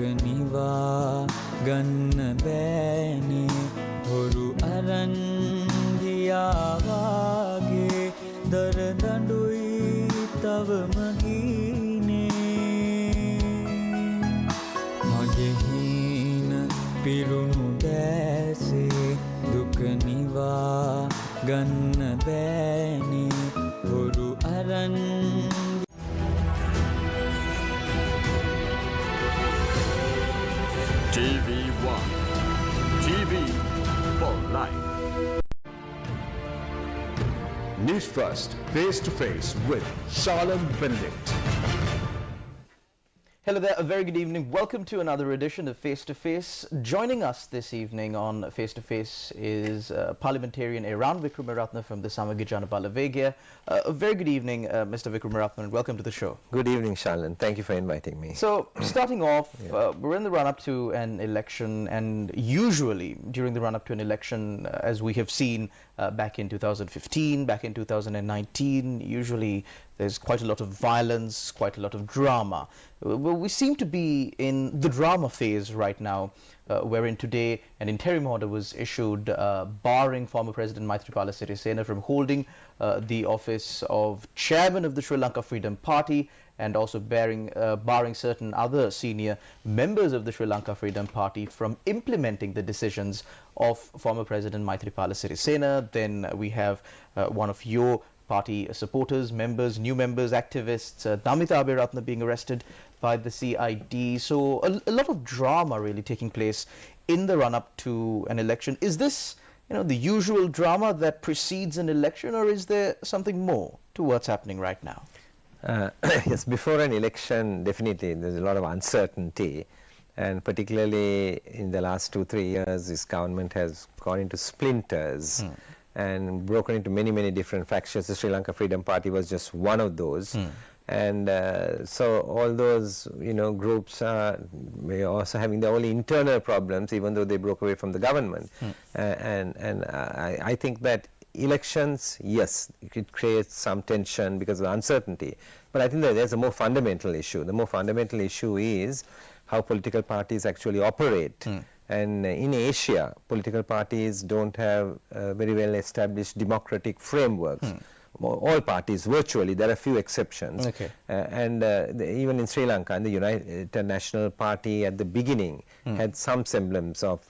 නිවා ගන්න බෑනේ හොරු අරන් ගියා වාගේ දර දඬුයි තවම ගිනේ මගේ හීන පිරුණු දැසේ දුක නිවා ගන්න බෑනේ හොරු අරන් TV1 TV for life. Newsfirst face to face with Shalan Benedict. Hello there, a very good evening. Welcome to another edition of Face to Face. Joining us this evening on Face to Face is parliamentarian Eran Wickramaratne from the Samagijana Balavagia. A very good evening, Mr. Wickramaratne, and welcome to the show. Good evening, Shalan. Thank you for inviting me. So, starting off, we're in the run-up to an election, and usually during the run-up to an election, as we have seen back in 2015, back in 2019, usually there's quite a lot of violence, quite a lot of drama. Well, we seem to be in the drama phase right now, wherein today an interim order was issued barring former President Maithripala Sirisena from holding the office of chairman of the Sri Lanka Freedom Party, and also barring certain other senior members of the Sri Lanka Freedom Party from implementing the decisions of former President Maithripala Sirisena. Then we have one of your party supporters, members, new members, activists, Damita Abhiratne being arrested by the CID. So a lot of drama really taking place in the run-up to an election. Is this, the usual drama that precedes an election, or is there something more to what's happening right now? Yes, before an election, definitely there's a lot of uncertainty, and particularly in the last 2-3 years, this government has gone into splinters and broken into many different factions. The Sri Lanka Freedom Party was just one of those. And so all those groups are also having their own internal problems, even though they broke away from the government. And I think that elections, yes, it creates some tension because of uncertainty. But I think that there's a more fundamental issue. The more fundamental issue is how political parties actually operate. And in Asia, political parties don't have very well established democratic frameworks. All parties, virtually, there are a few exceptions. Okay. And even in Sri Lanka, and the United National Party at the beginning had some semblance of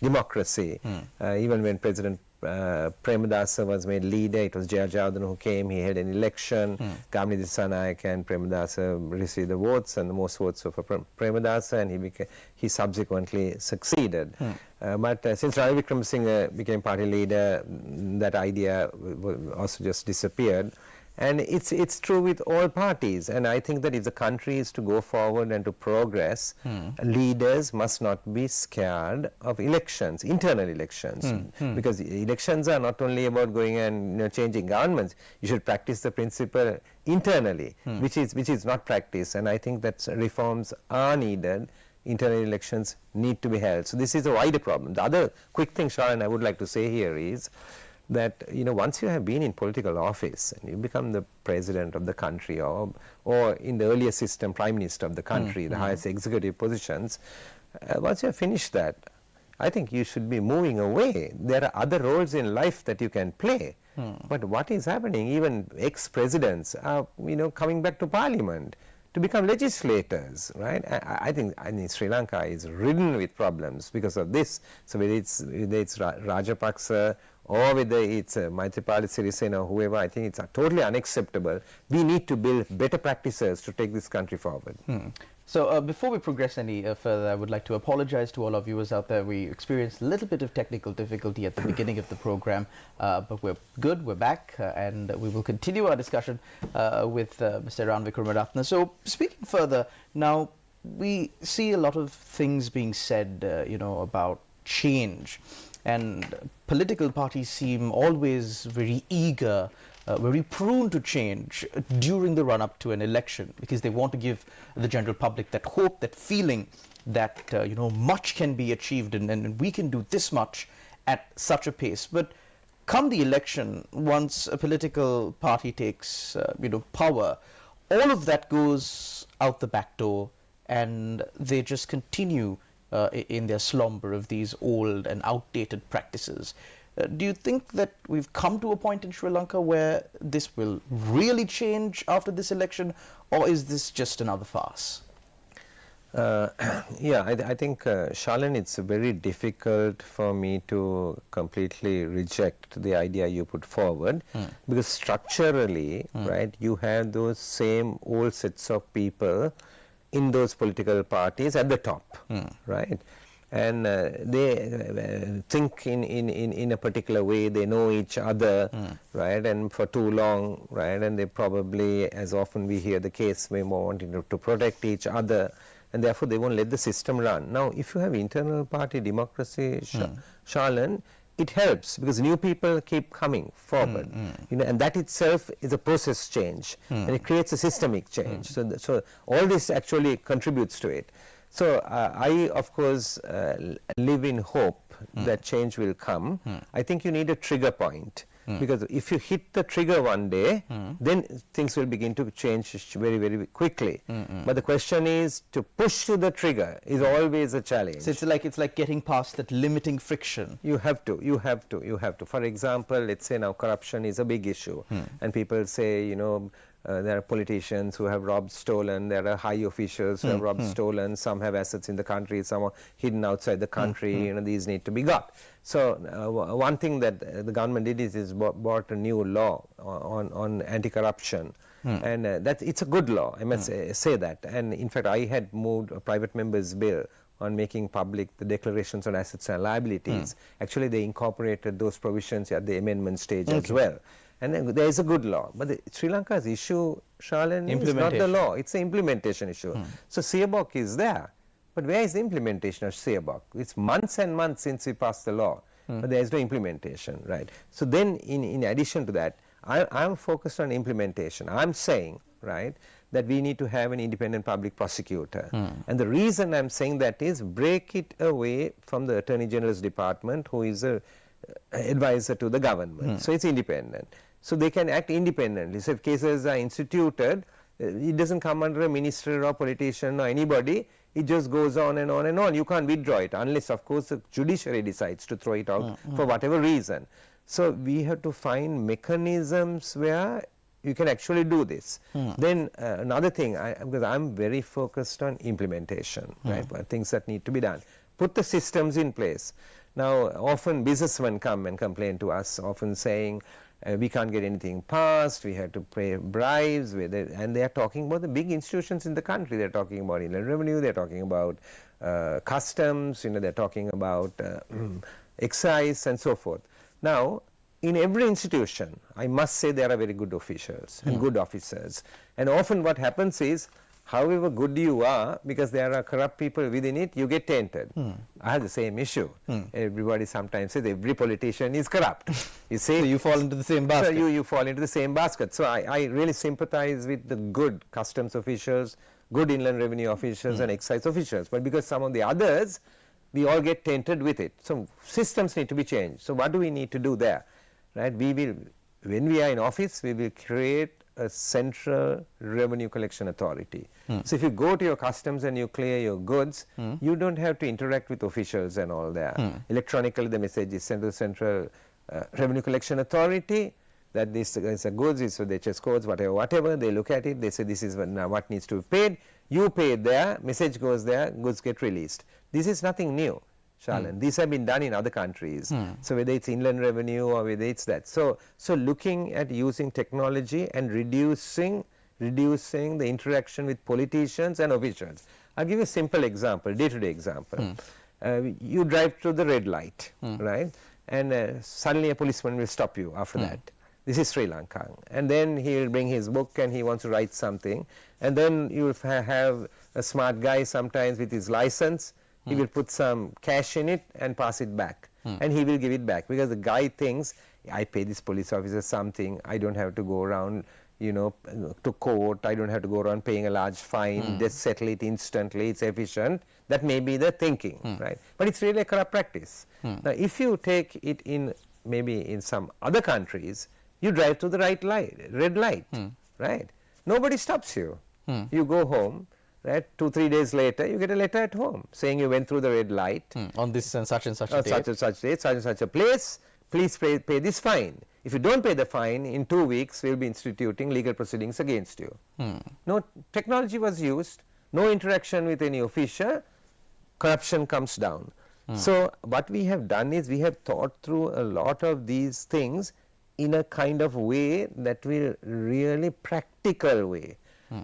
democracy. Even when President Premadasa was made leader, it was Jaya Jayawardena who came, he had an election, Gamini Dissanayake and Premadasa received the votes, and the most votes were for Premadasa, and he subsequently succeeded. But since Ranil Wickramaratne became party leader, that idea also just disappeared. And it's true with all parties, and I think that if the country is to go forward and to progress, leaders must not be scared of elections, internal elections, because elections are not only about going and changing governments. You should practice the principle internally, which is not practiced, and I think that reforms are needed. Internal elections need to be held. So this is a wider problem. The other quick thing, Sharon, I would like to say here is that once you have been in political office and you become the president of the country, or in the earlier system, prime minister of the country, the highest executive positions, once you have finished that, I think you should be moving away. There are other roles in life that you can play. But what is happening? Even ex-presidents are coming back to parliament to become legislators, right? I think Sri Lanka is ridden with problems because of this. So whether it's Rajapaksa or whether it's Maithripala Sirisena or whoever, I think it's totally unacceptable. We need to build better practices to take this country forward. So before we progress any further, I would like to apologize to all our viewers out there. We experienced a little bit of technical difficulty at the beginning of the program, but we're good, we're back, and we will continue our discussion with Mr. Eran Wickramaratne. So speaking further, now we see a lot of things being said, about change, and political parties seem always very eager, very prone to change during the run-up to an election, because they want to give the general public that hope, that feeling that much can be achieved and we can do this much at such a pace. But come the election, once a political party takes power, all of that goes out the back door, and they just continue in their slumber of these old and outdated practices. Do you think that we've come to a point in Sri Lanka where this will really change after this election, or is this just another farce? Yeah, I think, Shalan, it's very difficult for me to completely reject the idea you put forward, because structurally, right, you have those same old sets of people in those political parties at the top, right? And they think in a particular way, they know each other, right, and for too long, right, and they probably, as often we hear the case, may more wanting to protect each other, and therefore they won't let the system run. Now, if you have internal party democracy, Shalan, it helps because new people keep coming forward, you know, and that itself is a process change, and it creates a systemic change. So all this actually contributes to it. So I, of course, live in hope that change will come. I think you need a trigger point. Because if you hit the trigger one day, then things will begin to change very, very quickly. But the question is, to push to the trigger is always a challenge. So it's like getting past that limiting friction. You have to. For example, let's say now corruption is a big issue, and people say, you know, there are politicians who have robbed, stolen, there are high officials who have robbed, stolen, some have assets in the country, some are hidden outside the country, you know, these need to be got. So one thing that the government did is brought a new law on anti-corruption, and it's a good law, I must say that. And in fact, I had moved a private member's bill on making public the declarations on assets and liabilities. Actually, they incorporated those provisions at the amendment stage as well. And there is a good law. But Sri Lanka's issue, Shalan, is not the law. It's the implementation issue. So SJB is there. But where is the implementation of SJB? It's months and months since we passed the law. But there is no implementation, right? So then, in addition to that, I'm focused on implementation. I'm saying, right, that we need to have an independent public prosecutor. And the reason I'm saying that is break it away from the Attorney General's department, who is a advisor to the government. So it's independent. So they can act independently. So if cases are instituted, it doesn't come under a minister or politician or anybody. It just goes on and on and on. You can't withdraw it unless, of course, the judiciary decides to throw it out for whatever reason. So we have to find mechanisms where you can actually do this. Then another thing, because I'm very focused on implementation, right? Things that need to be done. Put the systems in place. Now, often businessmen come and complain to us, often saying, we can't get anything passed, we have to pay bribes, and they are talking about the big institutions in the country. They're talking about inland revenue, they're talking about customs, you know, they're talking about excise and so forth. Now, in every institution, I must say there are very good officials and good officers. And often what happens is, however good you are, because there are corrupt people within it, you get tainted. I have the same issue. Everybody sometimes says every politician is corrupt. You say, So you fall into the same basket. So you fall into the same basket. So I really sympathize with the good customs officials, good inland revenue officials and excise officials. But because some of the others, we all get tainted with it. So systems need to be changed. So what do we need to do there? Right? We will, when we are in office, we will create a central revenue collection authority. So if you go to your customs and you clear your goods, you don't have to interact with officials and all that. Electronically, the message is sent to the central revenue collection authority that this is a goods, it's for the HS codes, whatever. They look at it, they say this is what needs to be paid. You pay it there, message goes there, goods get released. This is nothing new, Shalan. These have been done in other countries. So whether it's inland revenue or whether it's that. So looking at using technology and reducing the interaction with politicians and officials. I'll give you a simple example, day-to-day example. You drive through the red light, right? And suddenly a policeman will stop you after that. This is Sri Lanka. And then he will bring his book and he wants to write something. And then you will have a smart guy sometimes with his license. He will put some cash in it and pass it back. And he will give it back because the guy thinks, I pay this police officer something, I don't have to go around, you know, to court, I don't have to go around paying a large fine, just settle it instantly, it's efficient. That may be the thinking, right? But it's really a corrupt practice. Now, if you take it in, maybe in some other countries, you drive to the red light, right? Nobody stops you. You go home, right? 2-3 days later, you get a letter at home saying you went through the red light On this and such a such date. and such date, such and such a place. Please pay this fine. If you don't pay the fine, in 2 weeks we'll be instituting legal proceedings against you. No technology was used, no interaction with any official, corruption comes down. So what we have done is we have thought through a lot of these things in a kind of way that will really practical way.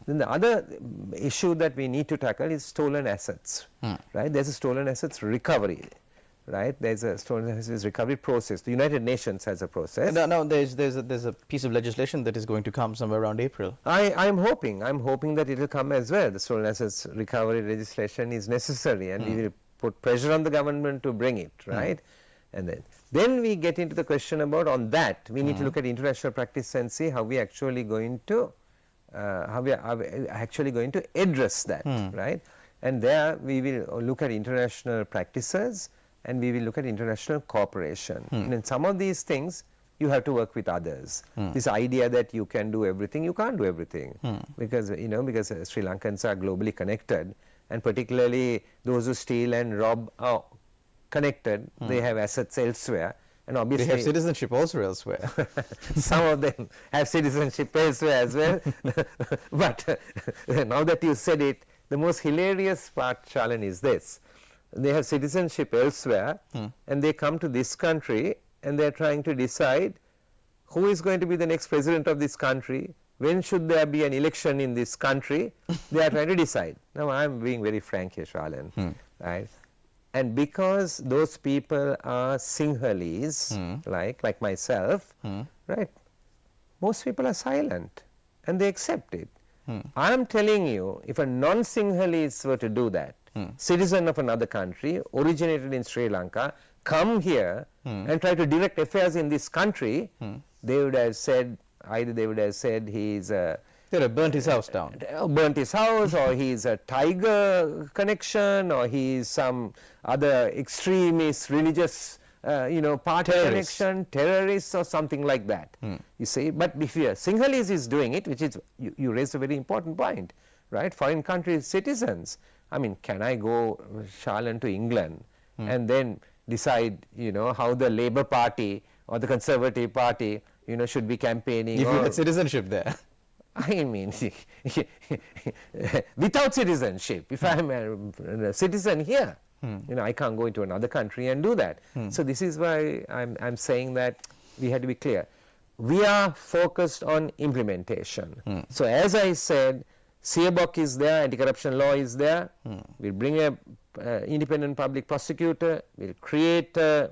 Then the other issue that we need to tackle is stolen assets, right? There's a stolen assets recovery, right? There's a stolen assets recovery process. The United Nations has a process. No, there's a piece of legislation that is going to come somewhere around April. I'm hoping that it will come as well. The stolen assets recovery legislation is necessary, and we will put pressure on the government to bring it, right? And then we get into the question about on that we need to look at international practice and see how we actually going to address that, right? And there we will look at international practices and we will look at international cooperation. And in some of these things you have to work with others. This idea that you can do everything, you can't do everything, because because Sri Lankans are globally connected, and particularly those who steal and rob are connected. They have assets elsewhere, and obviously They have citizenship also elsewhere. some of them have citizenship elsewhere as well. But now that you said it, the most hilarious part, Shalan, is this. They have citizenship elsewhere and they come to this country and they are trying to decide who is going to be the next president of this country, when should there be an election in this country. They are trying to decide. Now I am being very frank here, Shalan, right? And because those people are Sinhalese, like myself, right, most people are silent and they accept it. I am telling you, if a non-Sinhalese were to do that, citizen of another country, originated in Sri Lanka, come here and try to direct affairs in this country, they would have said, either they would have said he's a They'd have burnt his house down. Burnt his house, or he's a tiger connection, or he's some other extremist religious party connection, terrorists or something like that. You see, but if Sinhalese is doing it, which is, you raised a very important point, right? Foreign country citizens. I mean, can I go, Shalan, to England and then decide, how the Labour Party or the Conservative Party, should be campaigning? If you had citizenship there. I mean, without citizenship, if I am a citizen here, I can't go into another country and do that. So this is why I'm saying that we had to be clear. We are focused on implementation. So as I said, CBOC is there, anti-corruption law is there. We'll bring a independent public prosecutor. We'll create a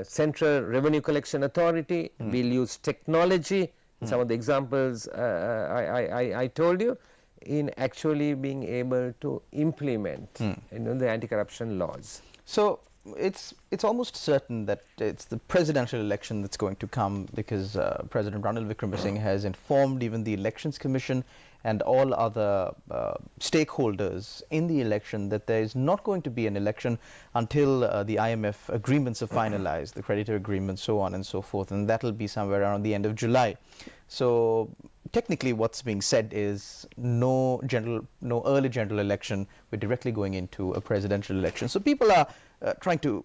central revenue collection authority. We'll use technology. Some of the examples I told you, in actually being able to implement the anti-corruption laws. So it's almost certain that it's the presidential election that's going to come, because President Eran Wickramaratne has informed even the Elections Commission and all other stakeholders in the election that there is not going to be an election until the IMF agreements are finalized, the creditor agreements, so on and so forth, and that will be somewhere around the end of July. So technically what's being said is no early general election. We're directly going into a presidential election. So people are trying to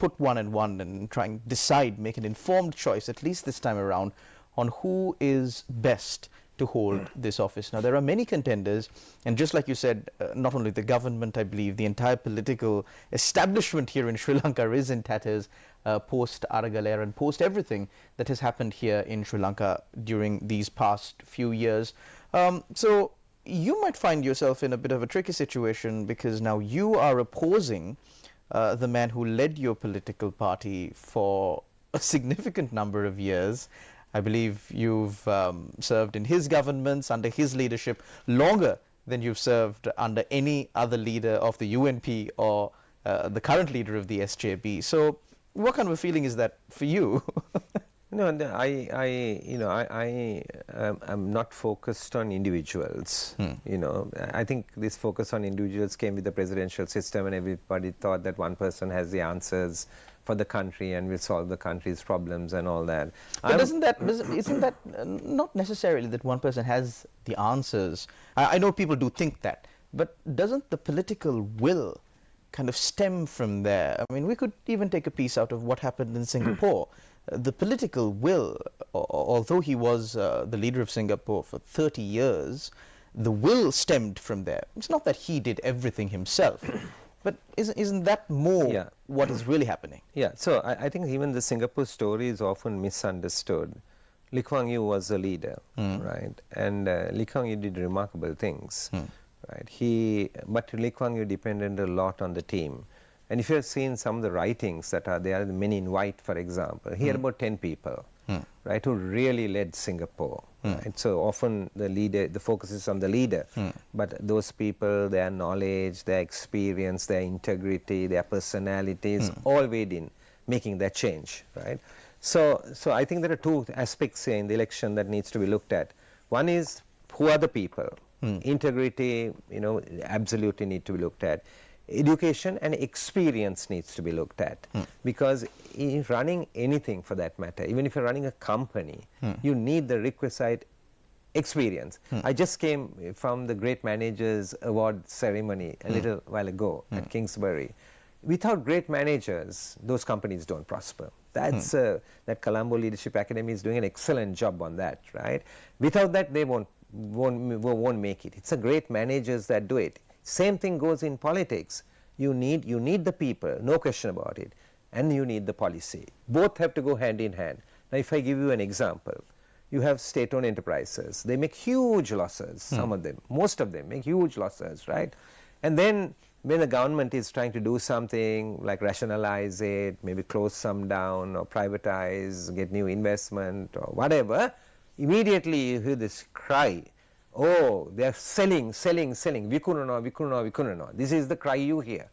put one and one and trying to decide, make an informed choice, at least this time around, on who is best to hold this office. Now, there are many contenders, and just like you said, not only the government, I believe, the entire political establishment here in Sri Lanka is in tatters post Aragalera and post everything that has happened here in Sri Lanka during these past few years. So you might find yourself in a bit of a tricky situation, because now you are opposing the man who led your political party for a significant number of years. I believe you've served in his governments under his leadership longer than you've served under any other leader of the UNP or the current leader of the SJB. So what kind of a feeling is that for you? No, I'm not focused on individuals. I think this focus on individuals came with the presidential system, and everybody thought that one person has the answers for the country and will solve the country's problems and all that. But isn't that not necessarily that one person has the answers? I know people do think that, but doesn't the political will kind of stem from there? I mean, we could even take a piece out of what happened in Singapore. The political will, although he was the leader of Singapore for 30 years, the will stemmed from there. It's not that he did everything himself, but isn't that more what is really happening? Yeah, so I think even the Singapore story is often misunderstood. Lee Kuan Yew was the leader, right? And Lee Kuan Yew did remarkable things, right? But Lee Kuan Yew depended a lot on the team. And if you have seen some of the writings that are there, the Men in White, for example, he had about 10 people, right, who really led Singapore. Right? So often the focus is on the leader, but those people, their knowledge, their experience, their integrity, their personalities, all weighed in making that change, right? So I think there are two aspects here in the election that needs to be looked at. One is, who are the people? Integrity, absolutely need to be looked at. Education and experience needs to be looked at, because in running anything for that matter, even if you're running a company, you need the requisite experience. I just came from the Great Managers Award ceremony a little while ago at Kingsbury. Without great managers, those companies don't prosper. That's that Colombo Leadership Academy is doing an excellent job on that, right? Without that, they won't make it. It's the great managers that do it. Same thing goes in politics. You need the people, no question about it, and you need the policy. Both have to go hand in hand. Now, if I give you an example, you have state-owned enterprises. They make huge losses, some of them, most of them make huge losses, right? And then when the government is trying to do something like rationalize it, maybe close some down or privatize, get new investment or whatever, immediately you hear this cry, oh, they are selling, vikurana. This is the cry you hear.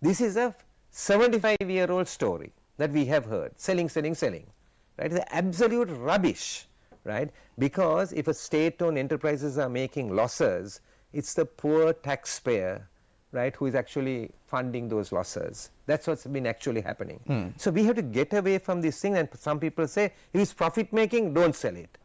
This is a 75-year-old story that we have heard, selling. Right? It's absolute rubbish, right? Because if a state-owned enterprises are making losses, it's the poor taxpayer, right, who is actually funding those losses. That's what's been actually happening. So we have to get away from this thing, and some people say, if it's profit-making, don't sell it.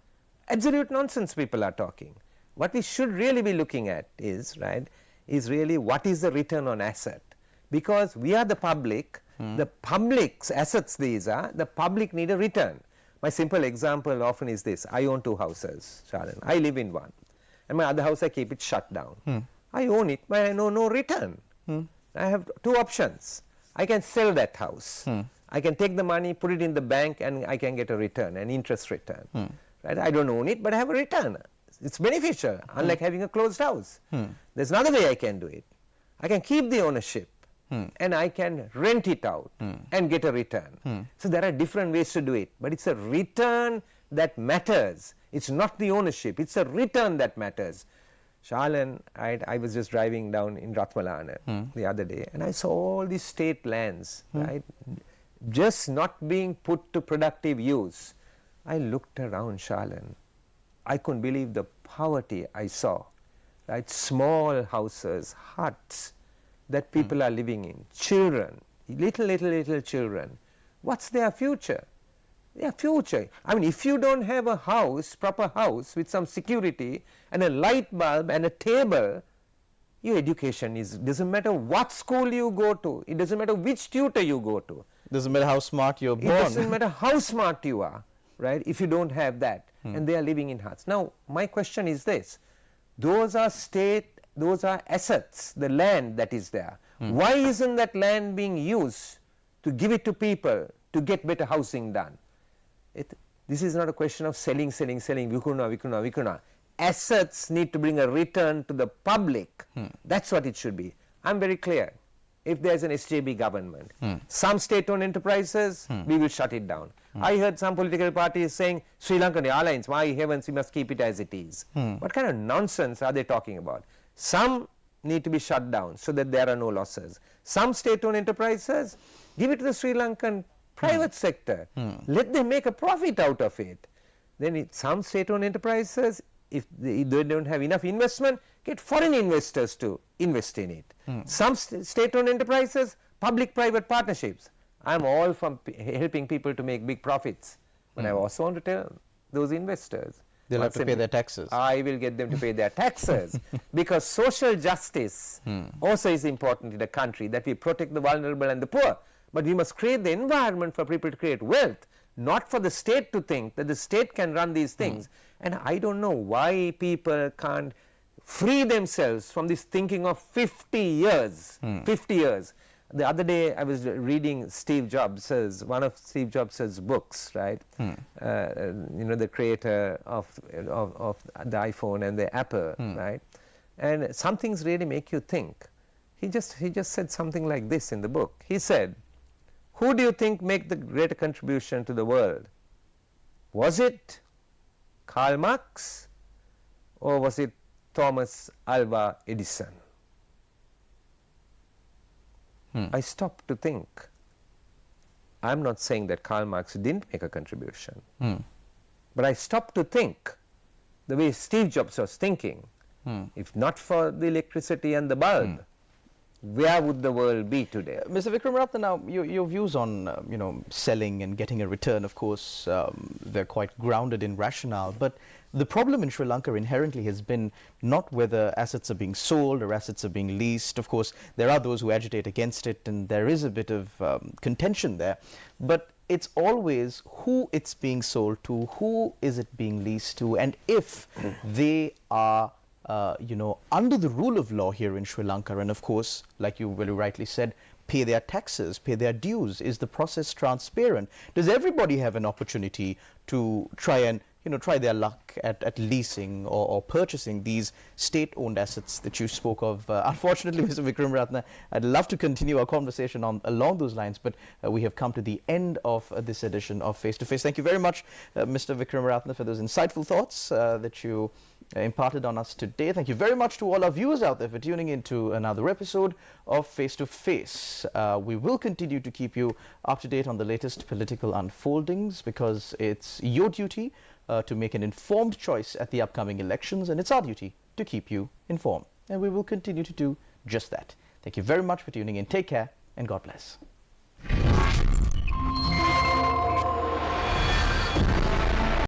Absolute nonsense people are talking. What we should really be looking at is really what is the return on asset? Because we are the public, the public's assets these are, the public need a return. My simple example often is this: I own 2 houses, Sharan. I live in one, and my other house I keep it shut down. I own it, but I know no return. I have 2 options. I can sell that house. I can take the money, put it in the bank, and I can get a return, an interest return. Right? I don't own it, but I have a return. It's beneficial, unlike having a closed house. There's another way I can do it. I can keep the ownership, and I can rent it out and get a return. So there are different ways to do it, but it's a return that matters. It's not the ownership, it's a return that matters. Shalan, I was just driving down in Ratmalana the other day, and I saw all these state lands, right, just not being put to productive use. I looked around, Shalan. I couldn't believe the poverty I saw, right? Small houses, huts that people are living in, children, little children. What's their future? Their future. I mean, if you don't have a house, proper house with some security and a light bulb and a table, your education doesn't matter what school you go to, it doesn't matter which tutor you go to. Doesn't matter how smart you're born. It doesn't matter how smart you are, right, if you don't have that. And they are living in huts. Now, my question is this: those are assets, the land that is there. Why isn't that land being used to give it to people to get better housing done? This is not a question of selling, vikurana. Assets need to bring a return to the public. That's what it should be. I'm very clear. If there's an SJB government, some state-owned enterprises, we will shut it down. I heard some political parties saying, Sri Lankan Airlines, my heavens, we must keep it as it is. What kind of nonsense are they talking about? Some need to be shut down so that there are no losses. Some state-owned enterprises, give it to the Sri Lankan private sector. Let them make a profit out of it. Then some state-owned enterprises, if they don't have enough investment, get foreign investors to invest in it. Some state-owned enterprises, public-private partnerships. I'm all for helping people to make big profits. But I also want to tell those investors, they'll have to pay their taxes. I will get them to pay their taxes because social justice also is important in a country, that we protect the vulnerable and the poor. But we must create the environment for people to create wealth, not for the state to think that the state can run these things. And I don't know why people can't free themselves from this thinking of 50 years. 50 years. The other day I was reading Steve Jobs', one of Steve Jobs' books, right? You know, the creator of the iPhone and the Apple, right? And some things really make you think. He just said something like this in the book. He said, who do you think made the greater contribution to the world? Was it Karl Marx or was it Thomas Alva Edison? I stopped to think. I'm not saying that Karl Marx didn't make a contribution, but I stopped to think the way Steve Jobs was thinking. If not for the electricity and the bulb, where would the world be today? Mr. Wickramaratne, now your views on you know, selling and getting a return, of course, they're quite grounded in rationale. But the problem in Sri Lanka inherently has been not whether assets are being sold or assets are being leased. Of course, there are those who agitate against it, and there is a bit of contention there. But it's always who it's being sold to, who is it being leased to, and if they are you know, under the rule of law here in Sri Lanka, and of course, like you very rightly said, pay their taxes, pay their dues. Is the process transparent? Does everybody have an opportunity to try and, you know, try their luck at leasing or purchasing these state-owned assets that you spoke of? Unfortunately, Mr. Wickramaratne, I'd love to continue our conversation along those lines, but we have come to the end of this edition of Face to Face. Thank you very much, Mr. Wickramaratne, for those insightful thoughts that you imparted on us today. Thank you very much to all our viewers out there for tuning in to another episode of Face to Face. We will continue to keep you up to date on the latest political unfoldings, because it's your duty to make an informed choice at the upcoming elections, and it's our duty to keep you informed. And we will continue to do just that. Thank you very much for tuning in. Take care, and God bless.